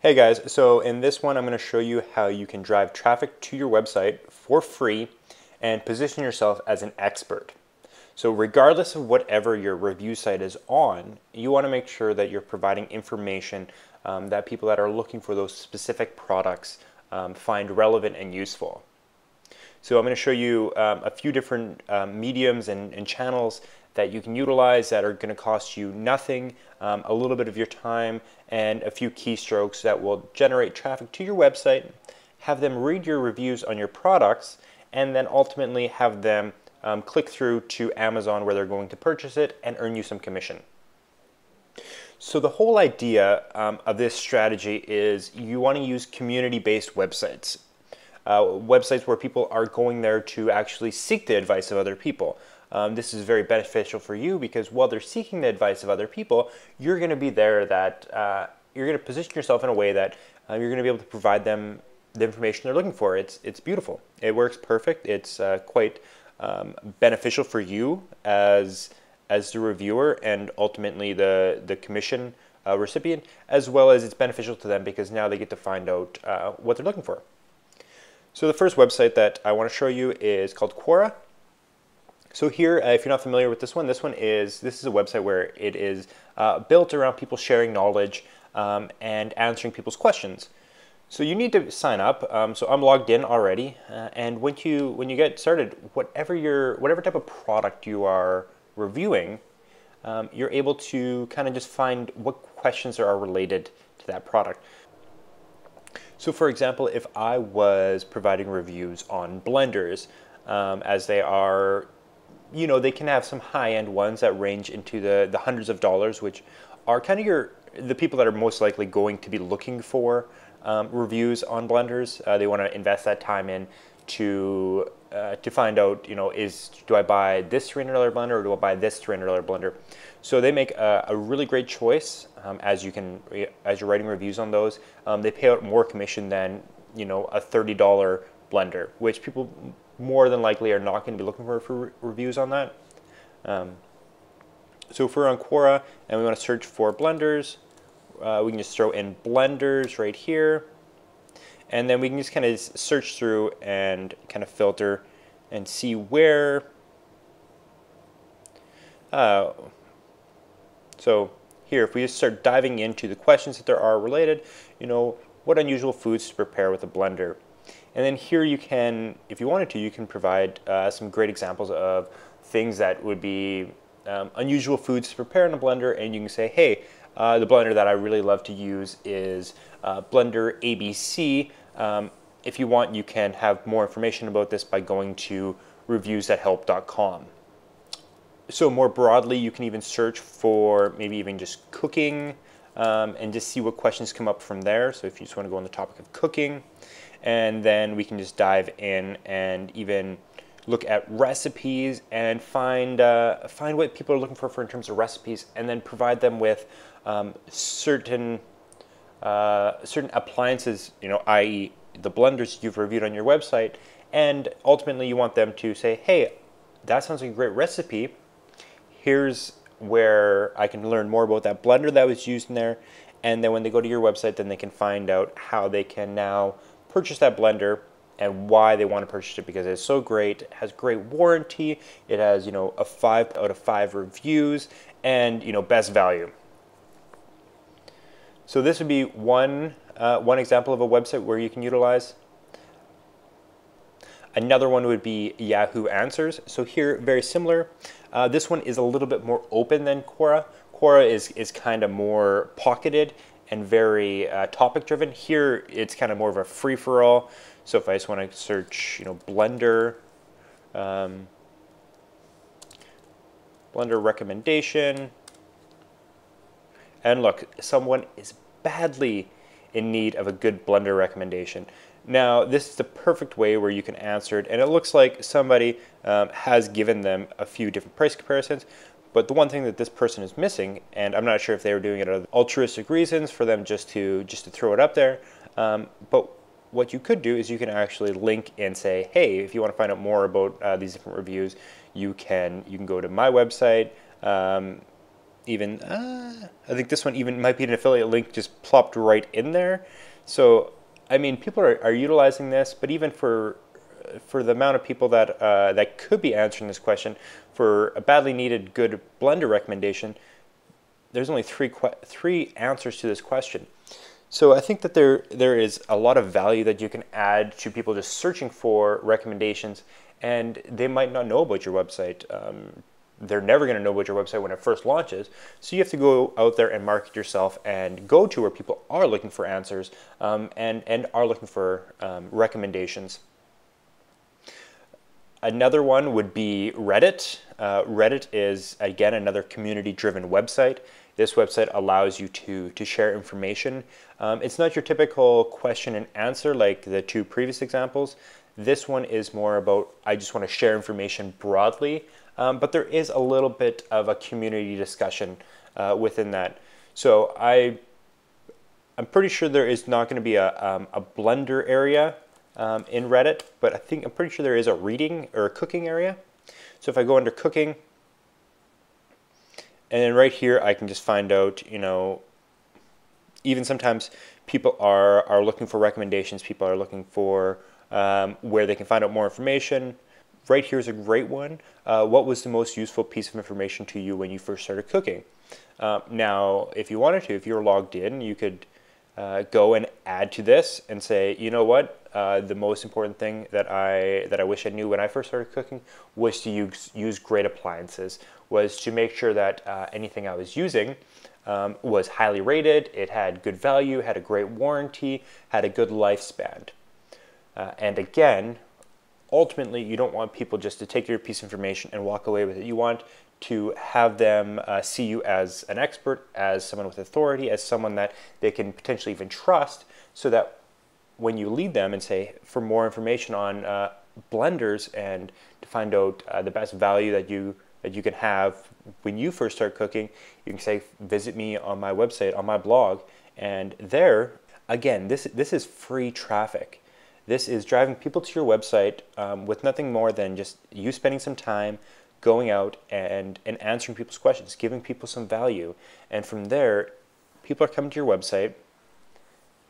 Hey guys, so in this one I'm going to show you how you can drive traffic to your website for free and position yourself as an expert. So regardless of whatever your review site is on, you want to make sure that you're providing information that people that are looking for those specific products find relevant and useful. So I'm going to show you a few different mediums and channels that you can utilize that are going to cost you nothing, a little bit of your time, and a few keystrokes that will generate traffic to your website, have them read your reviews on your products, and then ultimately have them click through to Amazon where they're going to purchase it and earn you some commission. So the whole idea of this strategy is you want to use community-based websites. Websites where people are going there to actually seek the advice of other people. This is very beneficial for you because while they're seeking the advice of other people, you're going to be there that you're going to position yourself in a way that you're going to be able to provide them the information they're looking for. It's beautiful. It works perfect. It's quite beneficial for you as the reviewer and ultimately the commission recipient, as well as it's beneficial to them because now they get to find out what they're looking for. So the first website that I want to show you is called Quora. So here, if you're not familiar with this is a website where it is built around people sharing knowledge and answering people's questions. So you need to sign up. So I'm logged in already, and when you get started, whatever type of product you are reviewing, you're able to kind of just find what questions are related to that product. So for example, if I was providing reviews on blenders, as they are, they can have some high-end ones that range into the hundreds of dollars, which are kind of the people that are most likely going to be looking for reviews on blenders. They want to invest that time in to find out, do I buy this $300 blender or do I buy this $300 blender? So they make a really great choice as you're writing reviews on those. They pay out more commission than a $30 blender, which people more than likely are not going to be looking for reviews on that. So if we're on Quora and we want to search for blenders, we can just throw in blenders right here. And then we can just kind of search through and kind of filter and see where. So here, if we just start diving into the questions that there are related, what unusual foods to prepare with a blender. And then here you can, if you wanted to, you can provide some great examples of things that would be unusual foods to prepare in a blender, and you can say, hey, the blender that I really love to use is blender ABC. If you want, you can have more information about this by going to reviewsthathelp.com. So more broadly, you can even search for maybe even just cooking and just see what questions come up from there. So if you just want to go on the topic of cooking, and then we can just dive in and even look at recipes and find what people are looking for in terms of recipes, and then provide them with certain appliances, i.e. the blenders you've reviewed on your website, and ultimately you want them to say, hey, that sounds like a great recipe. Here's where I can learn more about that blender that was used in there, and then when they go to your website, then they can find out how they can now purchase that blender and why they want to purchase it, because it's so great. It has great warranty. It has, a 5 out of 5 reviews, and best value. So this would be one example of a website where you can utilize. Another one would be Yahoo Answers. So here, very similar. This one is a little bit more open than Quora. Quora is kind of more pocketed and very topic driven. Here, it's kind of more of a free-for-all. So if I just want to search, blender, blender recommendation, and look, someone is badly in need of a good blender recommendation. Now, this is the perfect way where you can answer it, and it looks like somebody has given them a few different price comparisons, but the one thing that this person is missing, and I'm not sure if they were doing it out of altruistic reasons for them just to throw it up there, but what you could do is you can actually link and say, hey, if you want to find out more about these different reviews, you can go to my website, even, I think this one even might be an affiliate link just plopped right in there. So, I mean, people are utilizing this, but even for the amount of people that that could be answering this question for a badly needed good blender recommendation, there's only three answers to this question. So I think that there is a lot of value that you can add to people just searching for recommendations, and they might not know about your website. They're never going to know about your website when it first launches. So you have to go out there and market yourself and go to where people are looking for answers, and are looking for recommendations. Another one would be Reddit. Reddit is, again, another community-driven website. This website allows you to share information. It's not your typical question and answer like the two previous examples. This one is more about, I just want to share information broadly, but there is a little bit of a community discussion within that. So I'm pretty sure there is not going to be a Blender area in Reddit, but I'm pretty sure there is a reading or a cooking area. So if I go under cooking, and then right here I can just find out, even sometimes people are looking for recommendations, people are looking for where they can find out more information. Right here is a great one. What was the most useful piece of information to you when you first started cooking? Now, if you wanted to, if you were logged in, you could go and add to this and say, you know what, the most important thing that I wish I knew when I first started cooking was to use great appliances, was to make sure that anything I was using was highly rated, it had good value, had a great warranty, had a good lifespan. And again, ultimately, you don't want people just to take your piece of information and walk away with it. You want to have them see you as an expert, as someone with authority, as someone that they can potentially even trust, so that when you lead them and say, for more information on blenders and to find out the best value that you can have when you first start cooking, you can say, visit me on my website, on my blog. And there, again, this is free traffic. This is driving people to your website with nothing more than just you spending some time going out and answering people's questions, giving people some value. And from there, people are coming to your website,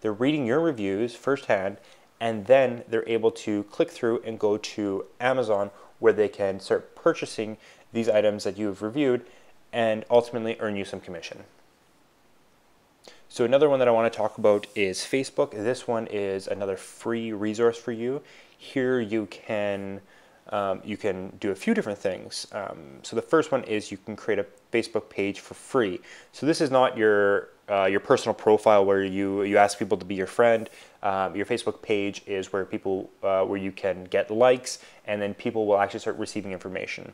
they're reading your reviews firsthand, and then they're able to click through and go to Amazon, where they can start purchasing these items that you've reviewed and ultimately earn you some commission. So another one that I want to talk about is Facebook. This one is another free resource for you. Here you can do a few different things. So the first one is you can create a Facebook page for free. So this is not your personal profile where you ask people to be your friend. Your Facebook page is where people where you can get likes, and then people will actually start receiving information.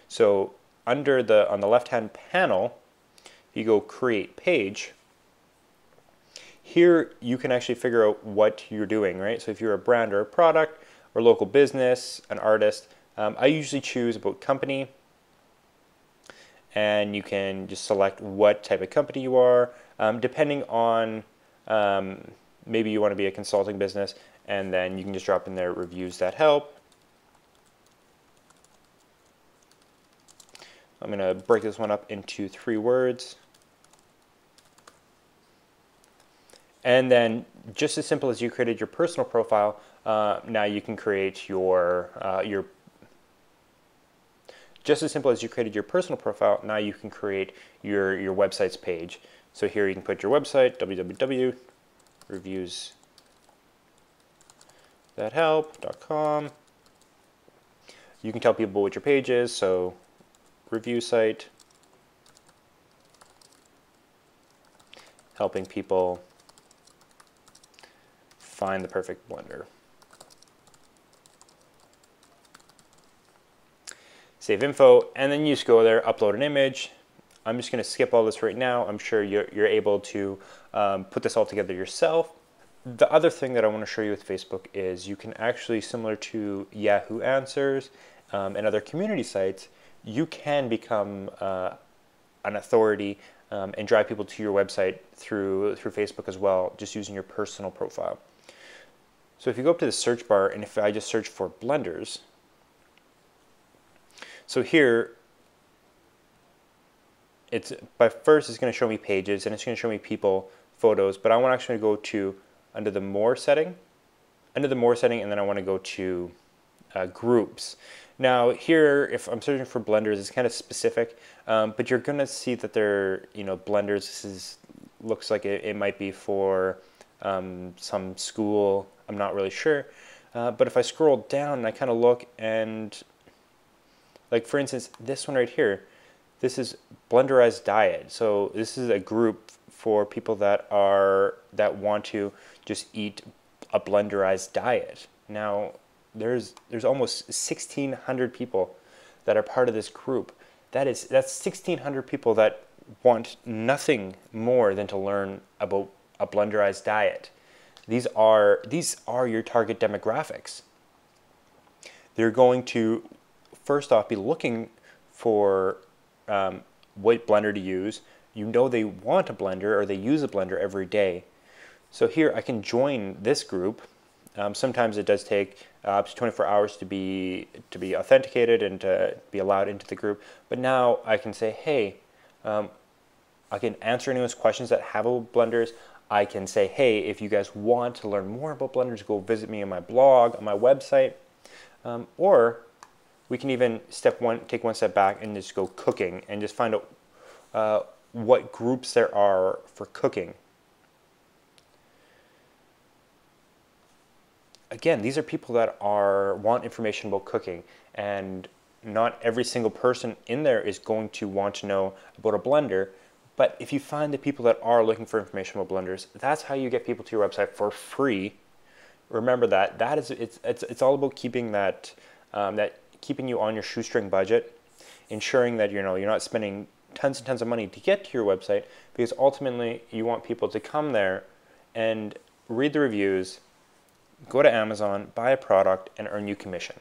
So on the left-hand panel, you go create page. Here you can actually figure out what you're doing, right? So if you're a brand or a product or local business, an artist, I usually choose about company, and you can just select what type of company you are, depending on maybe you want to be a consulting business, and then you can just drop in there reviews that help. I'm going to break this one up into 3 words. And then, just as simple as you created your personal profile, now you can create just as simple as you created your personal profile, now you can create your website's page. So here you can put your website, www.reviewsthathelp.com. You can tell people what your page is, so review site, helping people find the perfect blender. Save info, and then you just go there, upload an image. I'm just going to skip all this right now. I'm sure you're able to put this all together yourself. The other thing that I want to show you with Facebook is you can actually, similar to Yahoo Answers and other community sites, you can become an authority and drive people to your website through Facebook as well, just using your personal profile. So if you go up to the search bar, and if I just search for blenders, so here, but first it's going to show me pages and it's going to show me people, photos, but I want to actually go to under the more setting, and then I want to go to groups. Now here, if I'm searching for blenders, it's kind of specific, but you're going to see that they're, blenders. Looks like it might be for some school. I'm not really sure, but if I scroll down and I kind of look, and like for instance, this one right here, this is Blenderized Diet. So this is a group for people that want to just eat a blenderized diet. Now there's almost 1,600 people that are part of this group. That's 1,600 people that want nothing more than to learn about a blenderized diet. These are your target demographics. They're going to first off be looking for what blender to use. They want a blender or they use a blender every day. So here I can join this group. Sometimes it does take up to 24 hours to be authenticated and to be allowed into the group. But now I can say, hey, I can answer anyone's questions that have about blenders. I can say, hey, if you guys want to learn more about blenders, go visit me on my blog, on my website. Or we can even take one step back and just go cooking and just find out what groups there are for cooking. Again, these are people that want information about cooking, and not every single person in there is going to want to know about a blender. But if you find the people that are looking for information about blenders, that's how you get people to your website for free. Remember that it's all about keeping keeping you on your shoestring budget, ensuring that you're not spending tons and tons of money to get to your website, because ultimately you want people to come there and read the reviews, go to Amazon, buy a product, and earn you commission.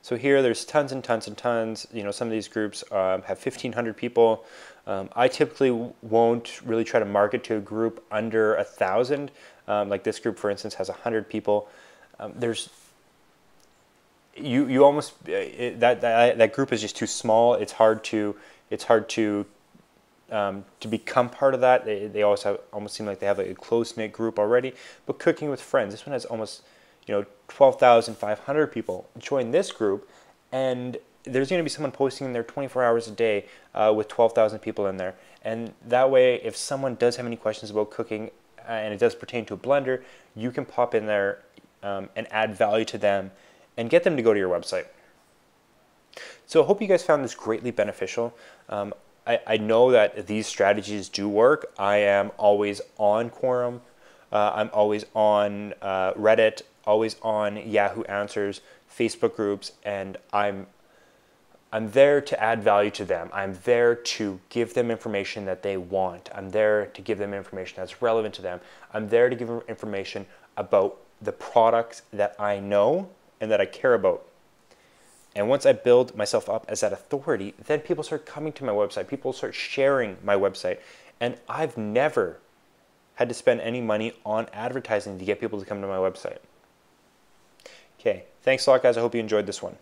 So here there's tons and tons and tons. Some of these groups have 1,500 people. I typically won't really try to market to a group under 1,000. Like this group, for instance, has 100 people. You almost that group is just too small. It's hard to become part of that. They almost seem like they have a close-knit group already. But Cooking with Friends, this one has almost 12,500 people. Join this group, and there's going to be someone posting in there 24 hours a day with 12,000 people in there. And that way, if someone does have any questions about cooking and it does pertain to a blender, you can pop in there and add value to them and get them to go to your website. So I hope you guys found this greatly beneficial. I know that these strategies do work. I am always on Quorum. I'm always on Reddit, always on Yahoo Answers, Facebook groups, and I'm there to add value to them. I'm there to give them information that they want. I'm there to give them information that's relevant to them. I'm there to give them information about the products that I know and that I care about. And once I build myself up as that authority, then people start coming to my website. People start sharing my website. And I've never had to spend any money on advertising to get people to come to my website. Okay, thanks a lot, guys. I hope you enjoyed this one.